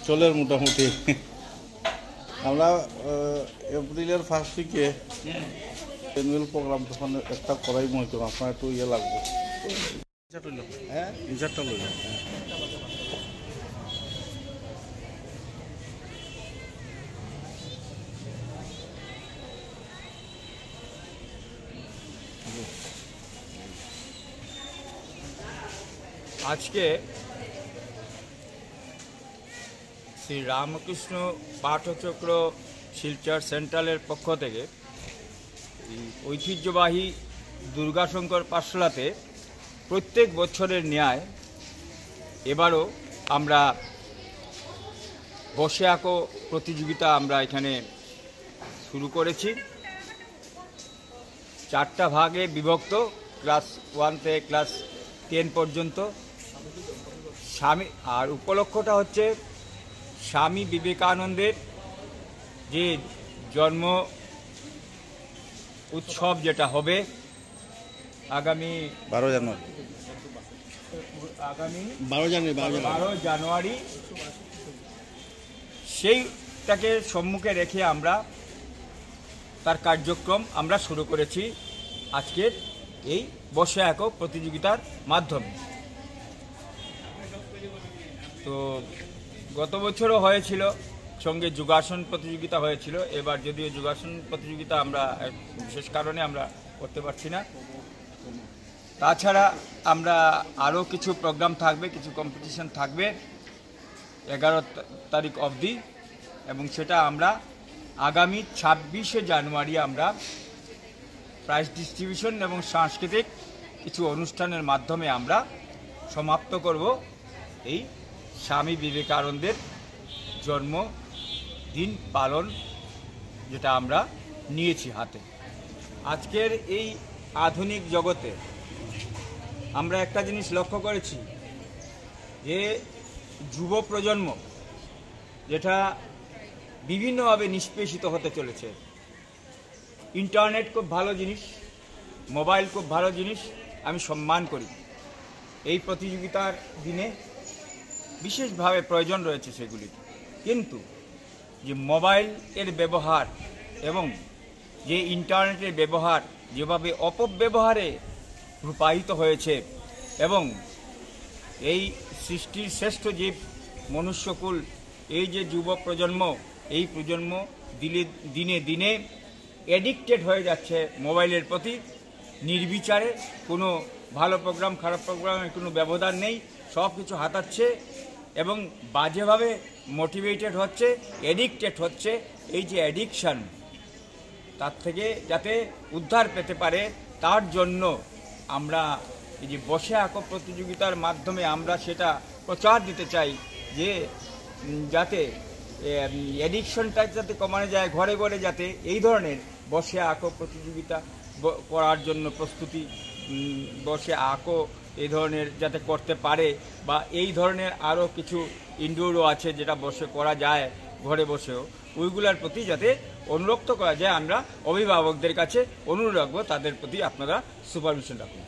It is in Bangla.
চলের মোটামুটি আমরা এপ্রিলের ফার্স্ট উইকে অ্যানুয়াল প্রোগ্রাম তখন একটা করাই মনে করো আপনার একটু ইয়ে লাগবে। হ্যাঁ ইনচারটা লইল। আজকে শ্রী রামকৃষ্ণ পাঠচক্র শিলচর সেন্ট্রালের পক্ষ থেকে ঐতিহ্যবাহী দুর্গাশঙ্কর পাঠশালাতে প্রত্যেক বছরের ন্যায় এবারও আমরা বসে আঁকো প্রতিযোগিতা আমরা এখানে শুরু করেছি। 4টা ভাগে বিভক্ত, ক্লাস 1 থেকে ক্লাস 10 পর্যন্ত। আর উপলক্ষটা হচ্ছে স্বামী বিবেকানন্দের যে জন্ম উৎসব যেটা হবে আগামী 12 জানুয়ারি সেইটাকে সম্মুখে রেখে আমরা তার কার্যক্রম আমরা শুরু করেছি আজকের এই বসে আঁকো প্রতিযোগিতার মাধ্যমে। তো গত বছরও হয়েছিল, সঙ্গে যোগাসন প্রতিযোগিতা হয়েছিল। এবার যদিও যোগাসন প্রতিযোগিতা আমরা বিশেষ কারণে আমরা করতে পারছি না। তাছাড়া আমরা আরও কিছু প্রোগ্রাম থাকবে, কিছু কম্পিটিশন থাকবে 11 তারিখ অবধি, এবং সেটা আমরা আগামী 26শে জানুয়ারি আমরা প্রাইজ ডিস্ট্রিবিউশন এবং সাংস্কৃতিক কিছু অনুষ্ঠানের মাধ্যমে আমরা সমাপ্ত করব এই স্বামী বিবেকানন্দের জন্মদিন পালন, যেটা আমরা নিয়েছি হাতে। আজকের এই আধুনিক জগতে আমরা একটা জিনিস লক্ষ্য করেছি যে যুব প্রজন্ম যেটা বিভিন্নভাবে নিষ্পেষিত হতে চলেছে। ইন্টারনেট খুব ভালো জিনিস, মোবাইল খুব ভালো জিনিস, আমি সম্মান করি। এই প্রতিযোগিতার দিনে বিশেষভাবে প্রয়োজন রয়েছে সেগুলি, কিন্তু যে মোবাইলের ব্যবহার এবং যে ইন্টারনেটের ব্যবহার যেভাবে অপব্যবহারে রূপায়িত হয়েছে, এবং এই সৃষ্টির শ্রেষ্ঠ জীব মনুষ্যকুল, এই যে যুব প্রজন্ম, এই প্রজন্ম দিনে দিনে অ্যাডিক্টেড হয়ে যাচ্ছে মোবাইলের প্রতি। নির্বিচারে কোনো ভালো প্রোগ্রাম খারাপ প্রোগ্রামের কোনো ব্যবধান নেই, সব কিছু হাতাচ্ছে এবং বাজেভাবে মোটিভেটেড হচ্ছে, অ্যাডিক্টেড হচ্ছে। এই যে অ্যাডিকশান, তার থেকে যাতে উদ্ধার পেতে পারে তার জন্য আমরা এই যে বসে আঁকো প্রতিযোগিতার মাধ্যমে আমরা সেটা প্রচার দিতে চাই, যে যাতে অ্যাডিকশনটা যাতে কমানো যায়, ঘরে ঘরে যাতে এই ধরনের বসে আঁকো প্রতিযোগিতা করার জন্য প্রস্তুতি, বসে আঁকো এই ধরনের যাতে করতে পারে, বা এই ধরনের আরও কিছু ইনডোরও আছে যেটা বসে করা যায় ঘরে বসেও, ওইগুলোর প্রতি যাতে অনুরক্ত করা যায়, আমরা অভিভাবকদের কাছে অনুরোধ রাখবো তাদের প্রতি আপনারা সুপারভিশন রাখুন।